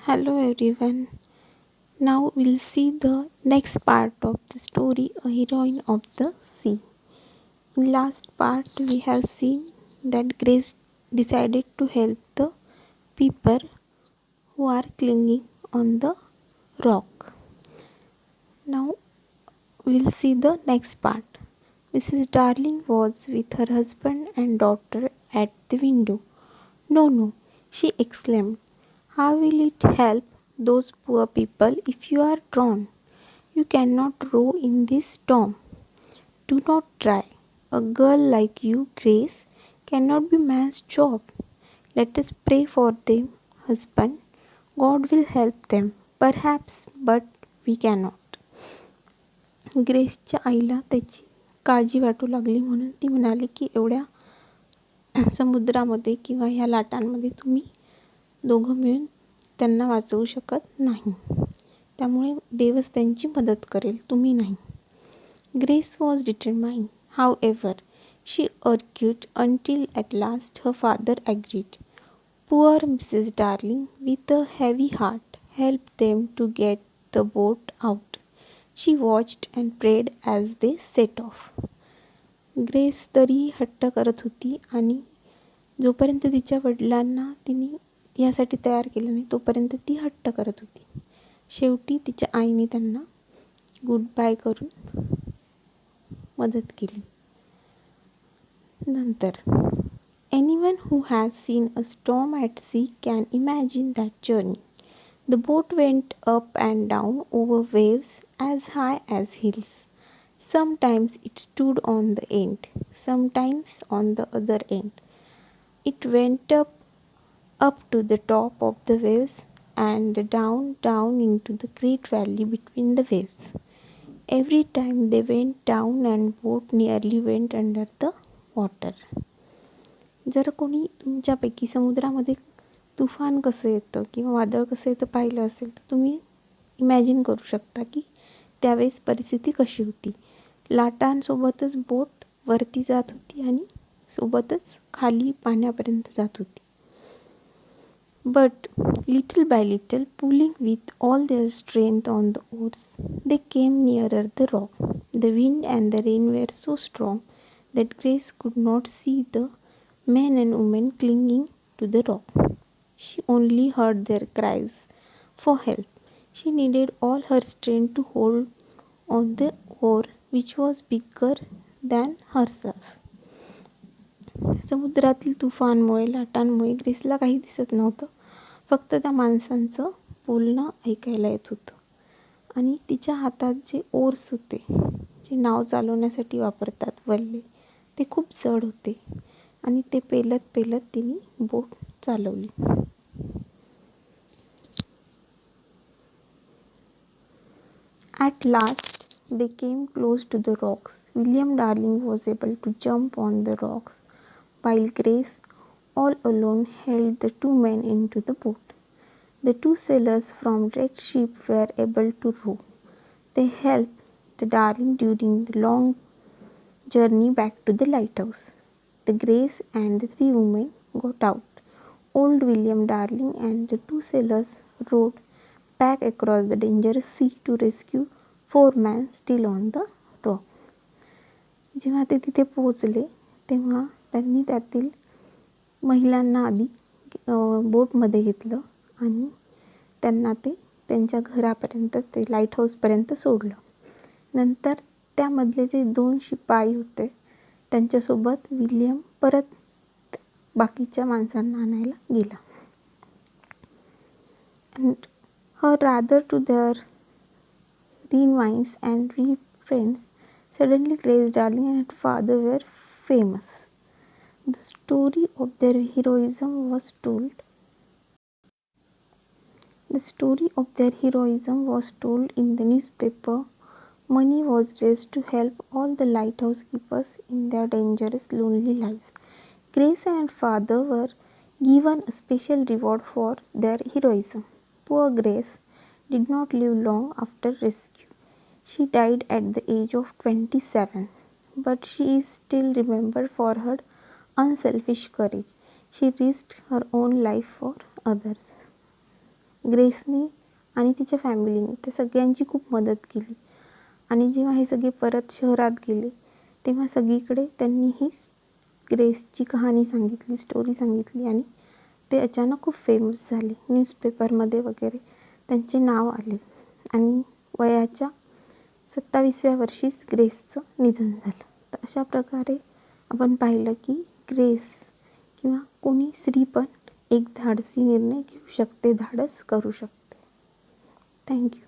Hello everyone. Now we'll see the next part of the story, A Heroine of the Sea. In last part we have seen that Grace decided to help the people who are clinging on the rock. Now we'll see the next part. Mrs. Darling was with her husband and daughter at the window. No, no, she exclaimed. How will it help those poor people if you are drowned? You cannot row in this storm. Do not try. A girl like you, Grace, cannot be man's job. Let us pray for them, husband. God will help them, perhaps, but we cannot. ग्रेसच्या आईला त्याची काळजी वाटू लागली म्हणून ती म्हणाली की एवढ्या समुद्रामध्ये किंवा ह्या लाटांमध्ये तुम्ही दोघं मिळून त्यांना वाचवू शकत नाही. त्यामुळे देवच त्यांची मदत करेल, तुम्ही नाही. Grace was determined, however, she argued until at last her father agreed. Poor Mrs. Darling, with a heavy heart, helped them to get the boat out. She watched and prayed as they set off. Grace तरी हट्ट करत होती आणि जोपर्यंत तिच्या वडिलांना तिने यासाठी तयार केलं नाही तोपर्यंत ती हट्ट करत होती. शेवटी तिच्या आईने त्यांना गुड बाय करून मदत केली. नंतर anyone who has seen a storm at sea can imagine that journey. The boat went up and down over waves as high as hills. Sometimes it stood on the end, sometimes on the other end. It went up to the top of the waves and down into the great valley between the waves. Every time they went down and boat nearly went under the water. जर कोणी तुमच्यापैकी समुद्रामध्ये तुफान कसं येतं किंवा वादळ कसं येतं पाहिलं असेल तर तुम्ही इमॅजिन करू शकता की त्यावेळेस परिस्थिती कशी होती. लाटांसोबतच बोट वरती जात होती आणि सोबतच खाली पाण्यापर्यंत जात होती. But little by little, pulling with all their strength on the oars, they came nearer the rock. The wind and the rain were so strong that Grace could not see the men and women clinging to the rock. She only heard their cries for help. She needed all her strength to hold on the oar which was bigger than herself. समुद्रातील तुफानमुळे लाटांमुळे ग्रेसला काही दिसत नव्हतं. फक्त त्या माणसांचं बोलणं ऐकायला येत होतं आणि तिच्या हातात जे ओर्स होते जे नाव चालवण्यासाठी वापरतात वल्ले ते खूप जड होते आणि ते पेलत पेलत तिने बोट चालवली. At last they came close to the rocks. William Darling was able to jump on the rocks, while Grace, all alone, held the two men into the boat. The two sailors from wrecked ship were able to row. They helped the Darling during the long journey back to the lighthouse. The Grace and the three women got out. Old William Darling and the two sailors rowed back across the dangerous sea to rescue four men still on the rock. जेव्हा ते तिथे पोहोचले तेव्हा त्यांनी त्यातील महिलांना आधी बोटमध्ये घेतलं आणि त्यांना ते त्यांच्या घरापर्यंत ते लाईट हाऊसपर्यंत सोडलं. नंतर त्यामधले जे 2 शिपाई होते त्यांच्यासोबत विल्यम परत बाकीच्या माणसांना आणायला गेला. And her rather to their Renewines and friends, suddenly Grace Darling and her father were famous. The story of their heroism was told. The story of their heroism was told in the newspaper. Money was raised to help all the lighthouse keepers in their dangerous, lonely lives. Grace and her father were given a special reward for their heroism. Poor Grace did not live long after rescue. She died at the age of 27, but she is still remembered for her unselfish courage. She risked her own life for others. ग्रेसने आणि तिच्या फॅमिलीने त्या सगळ्यांची खूप मदत केली. आणि जेव्हा हे सगळे परत शहरात गेले तेव्हा सगळीकडे त्यांनी ही ग्रेसची कहाणी सांगितली, स्टोरी सांगितली आणि ते अचानक खूप फेमस झाले. न्यूजपेपरमध्ये वगैरे त्यांचे नाव आले आणि वयाच्या 27व्या वर्षीच ग्रेसचं निधन झालं. तर अशा प्रकारे आपण पाहिलं की ग्रेस किंवा कोणी स्त्री पण एक धाडसी निर्णय घेऊ शकते, धाडस करू शकते. थँक्यू.